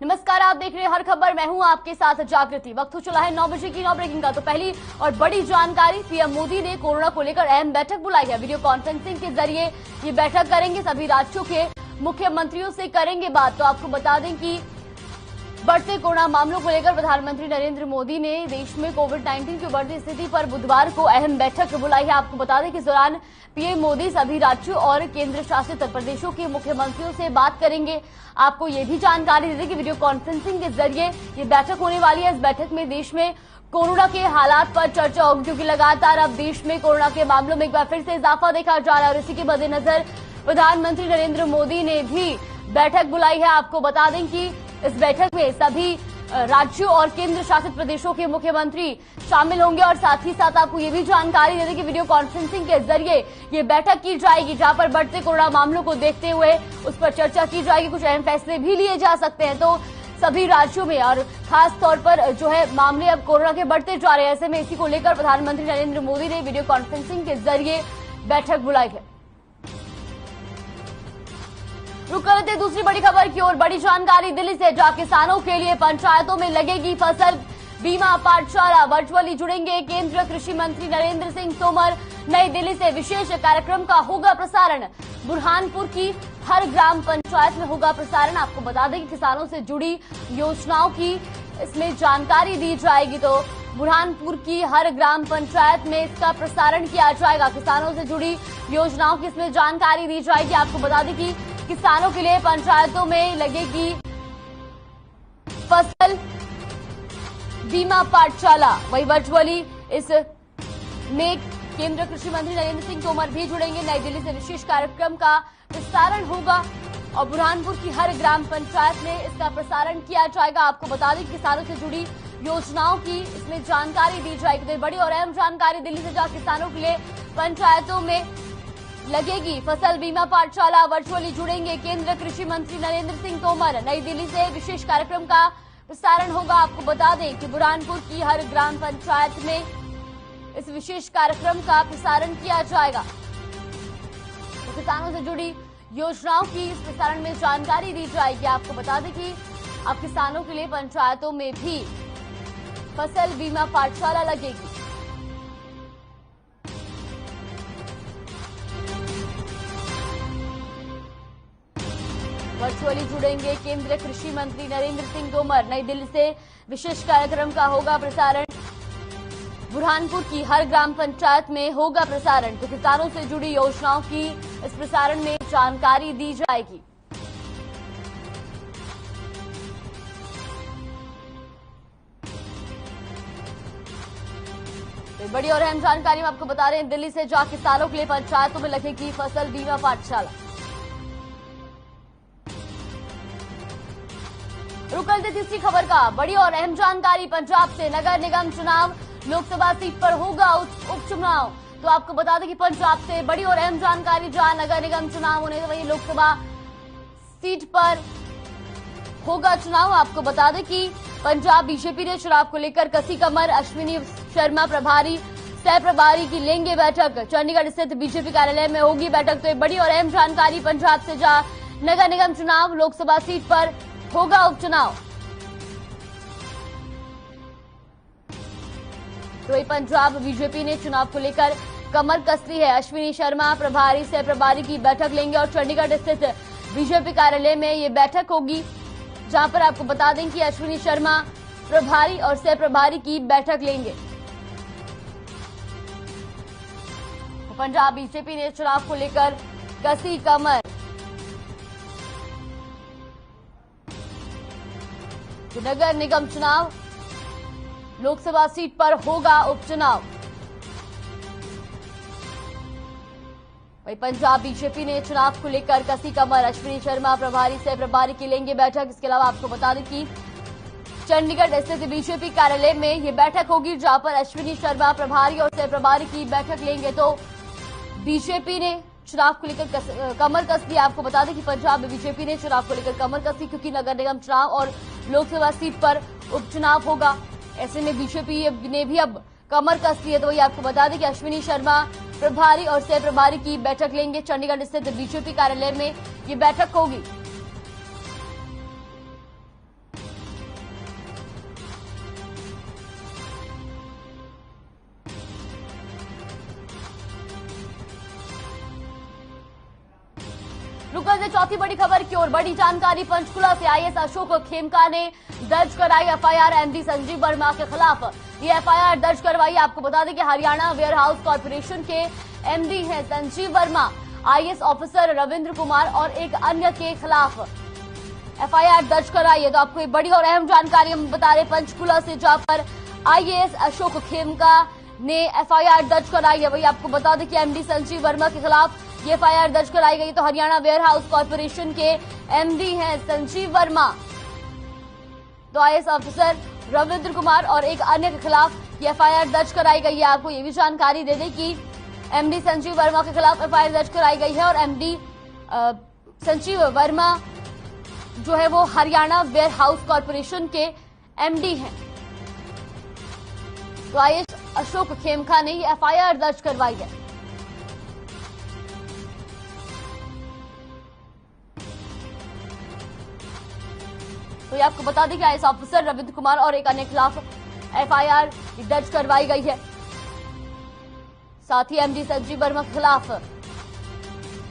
नमस्कार, आप देख रहे हैं हर खबर। मैं हूं आपके साथ जागृति। वक्त हो चला है 9 बजे की 9 ब्रेकिंग का। तो पहली और बड़ी जानकारी, पीएम मोदी ने कोरोना को लेकर अहम बैठक बुलाई है। वीडियो कॉन्फ्रेंसिंग के जरिए ये बैठक करेंगे, सभी राज्यों के मुख्यमंत्रियों से करेंगे बात। तो आपको बता दें कि बढ़ते कोरोना मामलों को लेकर प्रधानमंत्री नरेंद्र मोदी ने देश में कोविड-19 की बढ़ती स्थिति पर बुधवार को अहम बैठक बुलाई है। आपको बता दें कि इस दौरान पीएम मोदी सभी राज्यों और केंद्र शासित प्रदेशों के मुख्यमंत्रियों से बात करेंगे। आपको ये भी जानकारी दे दें कि वीडियो कॉन्फ्रेंसिंग के जरिए ये बैठक होने वाली है। इस बैठक में देश में कोरोना के हालात पर चर्चा होगी, क्योंकि लगातार अब देश में कोरोना के मामलों में एक बार फिर से इजाफा देखा जा रहा है। और इसी के मद्देनजर प्रधानमंत्री नरेंद्र मोदी ने भी बैठक बुलाई है। आपको बता दें कि इस बैठक में सभी राज्यों और केंद्र शासित प्रदेशों के मुख्यमंत्री शामिल होंगे। और साथ ही साथ आपको ये भी जानकारी दे दें कि वीडियो कॉन्फ्रेंसिंग के जरिए ये बैठक की जाएगी, जहां पर बढ़ते कोरोना मामलों को देखते हुए उस पर चर्चा की जाएगी। कुछ अहम फैसले भी लिए जा सकते हैं। तो सभी राज्यों में और खास तौर पर जो है मामले अब कोरोना के बढ़ते जा रहे हैं, ऐसे में इसी को लेकर प्रधानमंत्री नरेंद्र मोदी ने वीडियो कॉन्फ्रेंसिंग के जरिए बैठक बुलाई है। रुक करते दूसरी बड़ी खबर की ओर। बड़ी जानकारी दिल्ली से, जहां किसानों के लिए पंचायतों में लगेगी फसल बीमा पाठशाला। वर्चुअली जुड़ेंगे केंद्रीय कृषि मंत्री नरेंद्र सिंह तोमर। नई दिल्ली से विशेष कार्यक्रम का होगा प्रसारण। बुरहानपुर की हर ग्राम पंचायत में होगा प्रसारण। आपको बता दें कि किसानों से जुड़ी योजनाओं की इसमें जानकारी दी जाएगी। तो बुरहानपुर की हर ग्राम पंचायत में इसका प्रसारण किया जाएगा। किसानों से जुड़ी योजनाओं की इसमें जानकारी दी जाएगी। आपको बता दें कि किसानों के लिए पंचायतों में लगेगी फसल बीमा पाठशाला। वही वर्चुअली इस में केंद्रीय कृषि मंत्री नरेंद्र सिंह तोमर भी जुड़ेंगे। नई दिल्ली से विशेष कार्यक्रम का प्रसारण होगा और बुरहानपुर की हर ग्राम पंचायत में इसका प्रसारण किया जाएगा। आपको बता दें किसानों से जुड़ी योजनाओं की इसमें जानकारी दी जाएगी। तो बड़ी और अहम जानकारी दिल्ली से, जहां किसानों के लिए पंचायतों में लगेगी फसल बीमा पाठशाला। वर्चुअली जुड़ेंगे केंद्रीय कृषि मंत्री नरेंद्र सिंह तोमर। नई दिल्ली से विशेष कार्यक्रम का प्रसारण होगा। आपको बता दें कि बुरहानपुर की हर ग्राम पंचायत में इस विशेष कार्यक्रम का प्रसारण किया जाएगा। तो किसानों से जुड़ी योजनाओं की इस प्रसारण में जानकारी दी जाएगी। आपको बता दें कि अब किसानों के लिए पंचायतों में भी फसल बीमा पाठशाला लगेगी। वर्चुअली जुड़ेंगे केंद्रीय कृषि मंत्री नरेंद्र सिंह तोमर। नई दिल्ली से विशेष कार्यक्रम का होगा प्रसारण। बुरहानपुर की हर ग्राम पंचायत में होगा प्रसारण। तो किसानों से जुड़ी योजनाओं की इस प्रसारण में जानकारी दी जाएगी। तो बड़ी और अहम जानकारी हम आपको बता रहे हैं दिल्ली से, जहां किसानों के लिए पंचायतों में लगेगी फसल बीमा पाठशाला। रुक करते तीसरी खबर का। बड़ी और अहम जानकारी पंजाब से, नगर निगम चुनाव, लोकसभा सीट पर होगा उपचुनाव। तो आपको बता दें कि पंजाब से बड़ी और अहम जानकारी, जहां नगर निगम चुनाव होने वही लोकसभा सीट पर होगा चुनाव। आपको बता दें कि पंजाब बीजेपी ने चुनाव को लेकर कसी कमर। अश्विनी शर्मा प्रभारी सह प्रभारी की लेंगे बैठक। चंडीगढ़ स्थित बीजेपी कार्यालय में होगी बैठक। तो बड़ी और अहम जानकारी पंजाब से, जहां नगर निगम चुनाव, लोकसभा सीट पर होगा उपचुनाव। तो पंजाब बीजेपी ने चुनाव को लेकर कमर कस ली है। अश्विनी शर्मा प्रभारी सह प्रभारी की बैठक लेंगे और चंडीगढ़ स्थित बीजेपी कार्यालय में ये बैठक होगी, जहां पर आपको बता दें कि अश्विनी शर्मा प्रभारी और सह प्रभारी की बैठक लेंगे। पंजाब बीजेपी ने चुनाव को लेकर कसी कमर। नगर निगम चुनाव, लोकसभा सीट पर होगा उपचुनाव। वही पंजाब बीजेपी ने चुनाव को लेकर कसी कमर। अश्विनी शर्मा प्रभारी सह प्रभारी की लेंगे बैठक। इसके अलावा आपको बता दें कि चंडीगढ़ स्थित बीजेपी कार्यालय में यह बैठक होगी, जहां पर अश्विनी शर्मा प्रभारी और सह प्रभारी की बैठक लेंगे। तो बीजेपी ने चुनाव को लेकर कमर कस ली। आपको बता दें कि पंजाब बीजेपी ने चुनाव को लेकर कमर कसी, क्योंकि नगर निगम चुनाव और लोकसभा सीट पर उपचुनाव होगा। ऐसे में बीजेपी ने भी अब कमर कस ली है। तो वही आपको बता दें कि अश्विनी शर्मा प्रभारी और सह प्रभारी की बैठक लेंगे। चंडीगढ़ स्थित बीजेपी कार्यालय में ये बैठक होगी। रुक से चौथी बड़ी खबर की ओर। बड़ी जानकारी पंचकुला से। आईएएस अशोक खेमका ने दर्ज कराई एफआईआर एमडी संजीव वर्मा के खिलाफ। ये एफआईआर दर्ज करवाई। आपको बता दें कि हरियाणा वेयर हाउस कॉर्पोरेशन के एमडी हैं संजीव वर्मा, आईएएस ऑफिसर रविंद्र कुमार और एक अन्य के खिलाफ एफआईआर दर्ज कराई है। तो आपको एक बड़ी और अहम जानकारी हम बता रहे पंचकुला से, जहां पर आईएएस अशोक खेमका ने एफआईआर दर्ज कराई है। वही आपको बता दें कि एमडी संजीव वर्मा के खिलाफ ये एफआईआर दर्ज कराई गई। तो हरियाणा वेयर हाउस कॉर्पोरेशन के एमडी हैं संजीव वर्मा, तो आईएएस ऑफिसर रविंद्र कुमार और एक अन्य के खिलाफ ये एफआईआर दर्ज कराई गई है। आपको ये भी जानकारी दे दें कि एमडी संजीव वर्मा के खिलाफ एफआईआर दर्ज कराई गई है और एमडी संजीव वर्मा जो है वो हरियाणा वेयर हाउस कॉर्पोरेशन के एमडी हैं। तो आईएएस अशोक खेमका ने ये एफआईआर दर्ज करवाई है। तो ये आपको बता दें कि आईएएस ऑफिसर रविंद्र कुमार और एक अन्य के खिलाफ एफआईआर दर्ज करवाई गई है। साथ ही एमडी संजीव वर्मा के खिलाफ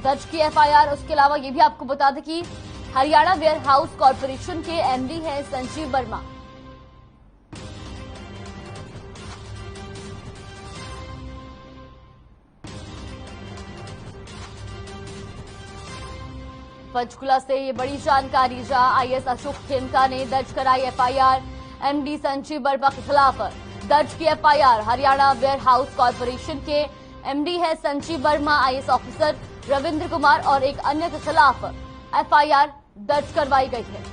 दर्ज की एफआईआर। उसके अलावा ये भी आपको बता दें कि हरियाणा वेयर हाउस कॉर्पोरेशन के एमडी हैं संजीव वर्मा। पंचकुला से ये बड़ी जानकारी, जहां आईएएस अशोक खेमका ने दर्ज कराई एफआईआर एमडी संजीव वर्मा के खिलाफ। दर्ज की FIR. Haryana warehouse corporation के एमडी है संजीव वर्मा, आईएएस ऑफिसर रविंद्र कुमार और एक अन्य के खिलाफ एफआईआर दर्ज करवाई गई है।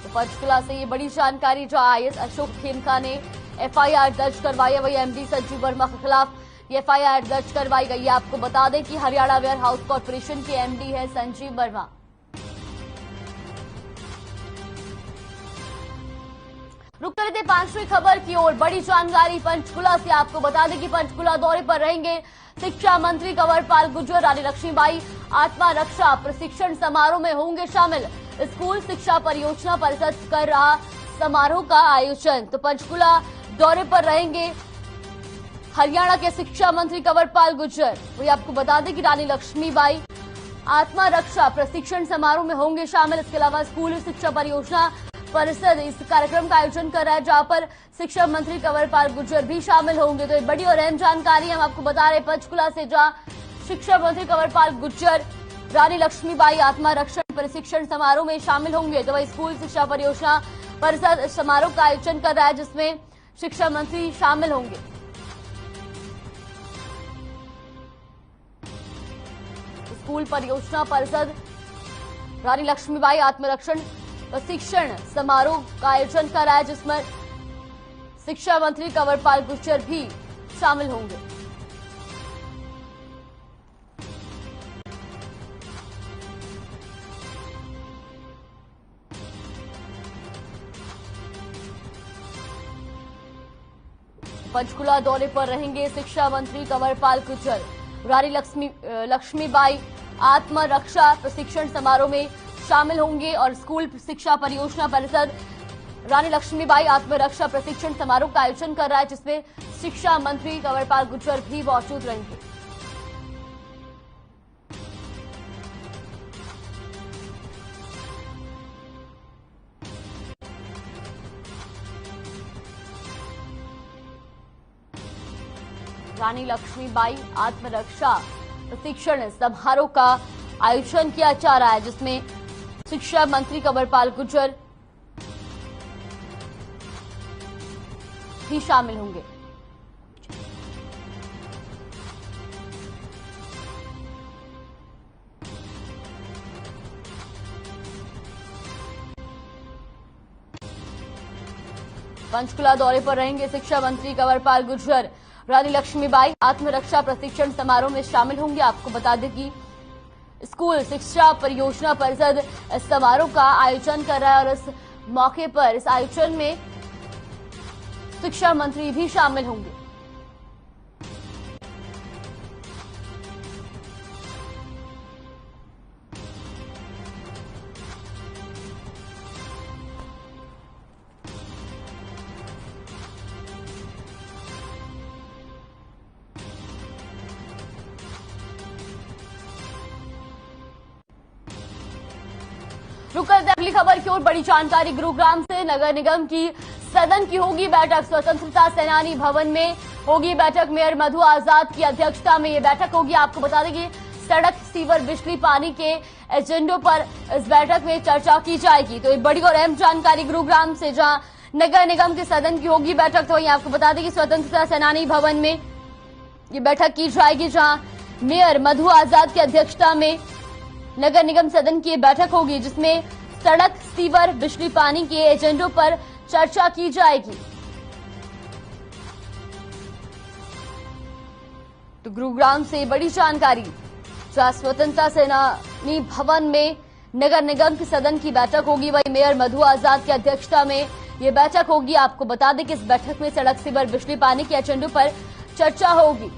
पंचकुला से ये बड़ी जानकारी, जो आईएएस अशोक खेमका ने एफआईआर दर्ज करवाई है। वही एमडी संजीव वर्मा के खिलाफ ये एफआईआर दर्ज करवाई गई है। आपको बता दें कि हरियाणा वेयर हाउस कॉर्पोरेशन के एमडी है संजीव वर्मा। रुक करते पांचवी खबर की ओर। बड़ी जानकारी पंचकुला से। आपको बता दें कि पंचकुला दौरे पर रहेंगे शिक्षा मंत्री कंवरपाल गुर्जर। रानी लक्ष्मीबाई आत्मा रक्षा प्रशिक्षण समारोह में होंगे शामिल। स्कूल शिक्षा परियोजना परिषद कर रहा समारोह का आयोजन। तो पंचकुला दौरे पर रहेंगे हरियाणा के शिक्षा मंत्री कंवरपाल गुर्जर। वही आपको बता दें कि रानी लक्ष्मीबाई आत्मा रक्षा प्रशिक्षण समारोह में होंगे शामिल। इसके अलावा स्कूल शिक्षा परियोजना परिषद इस कार्यक्रम का आयोजन कर रहा है, जहां पर शिक्षा मंत्री कंवरपाल गुर्जर भी शामिल होंगे। तो एक बड़ी और अहम जानकारी हम आपको बता रहे पंचकुला से, जहां शिक्षा मंत्री कंवरपाल गुर्जर रानी लक्ष्मीबाई आत्मा रक्षण प्रशिक्षण समारोह में शामिल होंगे। तो वही स्कूल शिक्षा परियोजना परिषद समारोह का आयोजन कर रहा है, जिसमें शिक्षा मंत्री शामिल होंगे। स्कूल परियोजना परिषद रानी लक्ष्मीबाई आत्मरक्षण प्रशिक्षण समारोह का आयोजन कर रहा है, जिसमें शिक्षा मंत्री कंवरपाल गुर्जर भी शामिल होंगे। पंचकुला दौरे पर रहेंगे शिक्षा मंत्री कंवरपाल गुर्जर। रानी लक्ष्मीबाई आत्मरक्षा प्रशिक्षण समारोह में शामिल होंगे और स्कूल शिक्षा परियोजना परिषद रानी लक्ष्मीबाई आत्मरक्षा प्रशिक्षण समारोह का आयोजन कर रहा है, जिसमें शिक्षा मंत्री कंवरपाल गुर्जर भी मौजूद रहेंगे। रानी लक्ष्मीबाई आत्मरक्षा प्रशिक्षण समारोह का आयोजन किया जा रहा है, जिसमें शिक्षा मंत्री कंवरपाल गुर्जर भी शामिल होंगे। पंचकुला दौरे पर रहेंगे शिक्षा मंत्री कंवरपाल गुर्जर। रानी लक्ष्मीबाई आत्मरक्षा प्रशिक्षण समारोह में शामिल होंगे। आपको बता दें कि स्कूल शिक्षा परियोजना परिषद इस समारोह का आयोजन कर रहा है और इस मौके पर इस आयोजन में शिक्षा मंत्री भी शामिल होंगे। रुक करते हैं अगली खबर की ओर। बड़ी जानकारी गुरुग्राम से। नगर निगम की सदन की होगी बैठक। स्वतंत्रता सेनानी भवन में होगी बैठक। मेयर मधु आजाद की अध्यक्षता में ये बैठक होगी। आपको बता दें कि सड़क, सीवर, बिजली, पानी के एजेंडों पर इस बैठक में चर्चा की जाएगी। तो एक बड़ी और अहम जानकारी गुरुग्राम से, जहां नगर निगम के सदन की होगी बैठक। तो वहीं आपको बता दें कि स्वतंत्रता सेनानी भवन में ये बैठक की जाएगी, जहां मेयर मधु आजाद की अध्यक्षता में नगर निगम सदन की बैठक होगी, जिसमें सड़क, सीवर, बिजली, पानी के एजेंडों पर चर्चा की जाएगी। तो गुरुग्राम से बड़ी जानकारी, जहां स्वतंत्रता सेनानी भवन में नगर निगम के सदन की बैठक होगी, वही मेयर मधु आजाद की अध्यक्षता में ये बैठक होगी। आपको बता दें कि इस बैठक में सड़क, सीवर, बिजली, पानी के एजेंडों पर चर्चा होगी।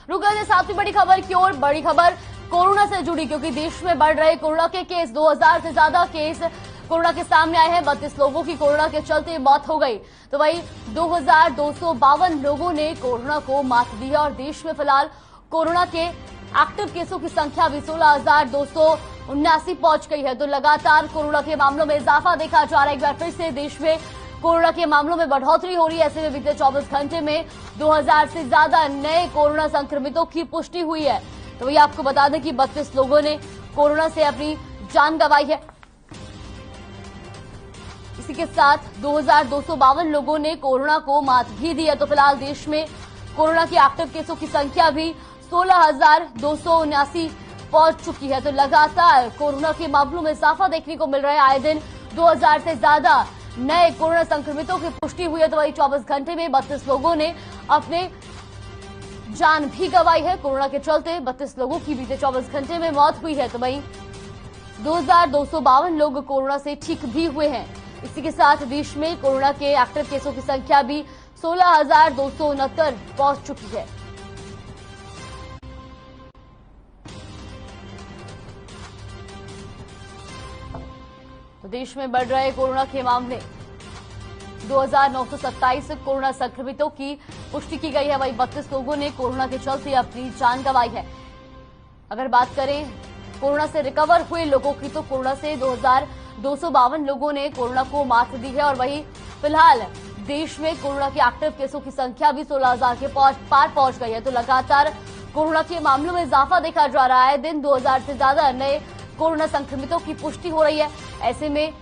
रुक गए सातवीं बड़ी खबर की ओर। बड़ी खबर कोरोना से जुड़ी, क्योंकि देश में बढ़ रहे कोरोना के केस। 2000 से ज्यादा केस कोरोना के सामने आए हैं। 32 लोगों की कोरोना के चलते मौत हो गई। तो वही 2252 लोगों ने कोरोना को मात दी है। और देश में फिलहाल कोरोना के एक्टिव केसों की संख्या भी 16,279 पहुंच गई है। तो लगातार कोरोना के मामलों में इजाफा देखा जा रहा है। एक बार फिर से देश में कोरोना के मामलों में बढ़ोतरी हो रही है। ऐसे में बीते 24 घंटे में 2000 से ज्यादा नए कोरोना संक्रमितों की पुष्टि हुई है। तो वही आपको बता दें कि 32 लोगों ने कोरोना से अपनी जान गंवाई है। इसी के साथ 2252 लोगों ने कोरोना को मात भी दी है। तो फिलहाल देश में कोरोना के एक्टिव केसों की संख्या भी 16,279 पहुंच चुकी है। तो लगातार कोरोना के मामलों में इजाफा देखने को मिल रहा है। आए दिन 2000 से ज्यादा नए कोरोना संक्रमितों की पुष्टि हुई है। तो वही 24 घंटे में 32 लोगों ने अपने जान भी गंवाई है। कोरोना के चलते 32 लोगों की बीते 24 घंटे में मौत हुई है। तो वही 2252 लोग कोरोना से ठीक भी हुए हैं। इसी के साथ देश में कोरोना के एक्टिव केसों की संख्या भी 16,269 पहुंच चुकी है। तो देश में बढ़ रहे कोरोना के मामले। 2,927 कोरोना संक्रमितों की पुष्टि की गई है। वहीं 32 लोगों ने कोरोना के चलते अपनी जान गंवाई है। अगर बात करें कोरोना से रिकवर हुए लोगों की, तो कोरोना से 2,252 लोगों ने कोरोना को मात दी है। और वहीं फिलहाल देश में कोरोना के एक्टिव केसों की संख्या भी 16,000 के पार पहुंच गई है। तो लगातार कोरोना के मामलों में इजाफा देखा जा रहा है। दिन 2000 से ज्यादा नए कोरोना संक्रमितों की पुष्टि हो रही है। ऐसे में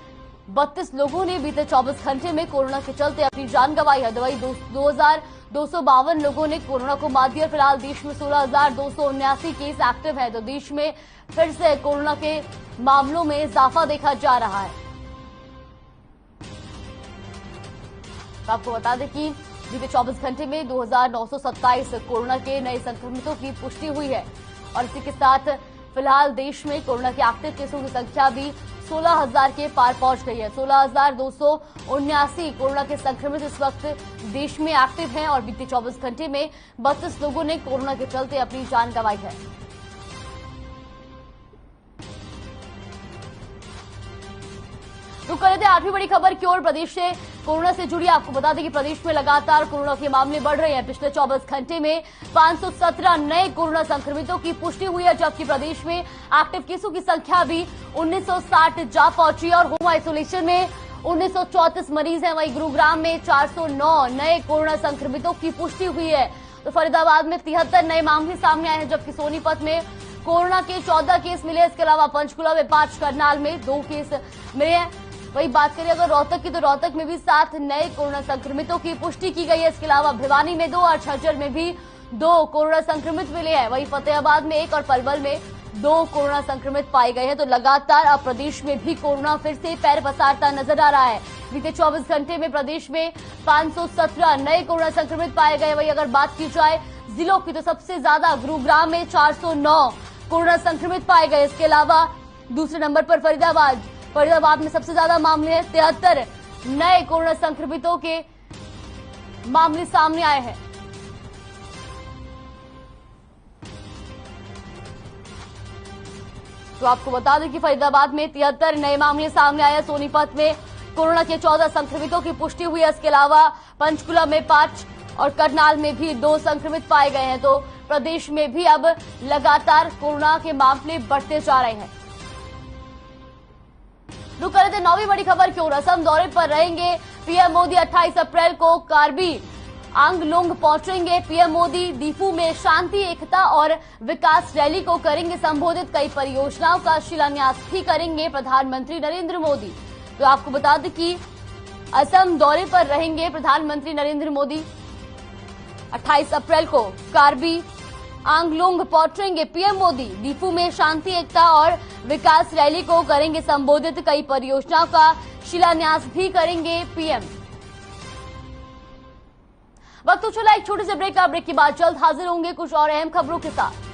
32 लोगों ने बीते 24 घंटे में कोरोना के चलते अपनी जान गंवाई है। वही 2,252 लोगों ने कोरोना को मात दिया। फिलहाल देश में 16,279 केस एक्टिव है। तो देश में फिर से कोरोना के मामलों में इजाफा देखा जा रहा है। तो आपको बता दें कि बीते 24 घंटे में 2,927 कोरोना के नए संक्रमितों की पुष्टि हुई है। और इसी के साथ फिलहाल देश में कोरोना के एक्टिव केसों की संख्या भी 16,000 के पार पहुंच गई है। 16,279 कोरोना के संक्रमित इस वक्त देश में एक्टिव हैं। और बीते 24 घंटे में 32 लोगों ने कोरोना के चलते अपनी जान गंवाई है। रुक कर लेते हैं आठवीं बड़ी खबर की ओर। प्रदेश से कोरोना से जुड़ी आपको बता दें कि प्रदेश में लगातार कोरोना के मामले बढ़ रहे हैं। पिछले 24 घंटे में 517 नए कोरोना संक्रमितों की पुष्टि हुई है, जबकि प्रदेश में एक्टिव केसों की संख्या भी 1960 जा पहुंची और होम आइसोलेशन में 1934 मरीज हैं। वहीं गुरुग्राम में 409 नए कोरोना संक्रमितों की पुष्टि हुई है। तो फरीदाबाद में 73 नए मामले सामने आए हैं, जबकि सोनीपत में कोरोना के 14 केस मिले। इसके अलावा पंचकुला में 5, करनाल में 2 केस मिले हैं। वही बात करें अगर रोहतक की, तो रोहतक में भी 7 नए कोरोना संक्रमितों की पुष्टि की गई है। इसके अलावा भिवानी में 2 और झज्जर में भी 2 कोरोना संक्रमित मिले हैं। वही फतेहाबाद में 1 और पलवल में 2 कोरोना संक्रमित पाए गए हैं। तो लगातार अब प्रदेश में भी कोरोना फिर से पैर पसारता नजर आ रहा है। बीते 24 घंटे में प्रदेश में 517 नए कोरोना संक्रमित पाए गए। वही अगर बात की जाए जिलों की, तो सबसे ज्यादा गुरुग्राम में 409 कोरोना संक्रमित पाए गए। इसके अलावा दूसरे नंबर पर फरीदाबाद में सबसे ज्यादा मामले हैं। 73 नए कोरोना संक्रमितों के मामले सामने आए हैं। तो आपको बता दें कि फरीदाबाद में 73 नए मामले सामने आए हैं। सोनीपत में कोरोना के 14 संक्रमितों की पुष्टि हुई है। इसके अलावा पंचकुला में 5 और करनाल में भी 2 संक्रमित पाए गए हैं। तो प्रदेश में भी अब लगातार कोरोना के मामले बढ़ते जा रहे हैं। रुक कर थे 9वीं बड़ी खबर की ओर। असम दौरे पर रहेंगे पीएम मोदी। 28 अप्रैल को कार्बी आंगलोंग पहुंचेंगे पीएम मोदी। दीफू में शांति, एकता और विकास रैली को करेंगे संबोधित। कई परियोजनाओं का शिलान्यास भी करेंगे प्रधानमंत्री नरेंद्र मोदी। तो आपको बता दें कि असम दौरे पर रहेंगे प्रधानमंत्री नरेंद्र मोदी। 28 अप्रैल को कार्बी आंगलोंग पहुंचेंगे पीएम मोदी। दीफू में शांति, एकता और विकास रैली को करेंगे संबोधित। कई परियोजनाओं का शिलान्यास भी करेंगे पीएम। वक्त तो चला एक छोटे से ब्रेक का। ब्रेक के बाद जल्द हाजिर होंगे कुछ और अहम खबरों के साथ।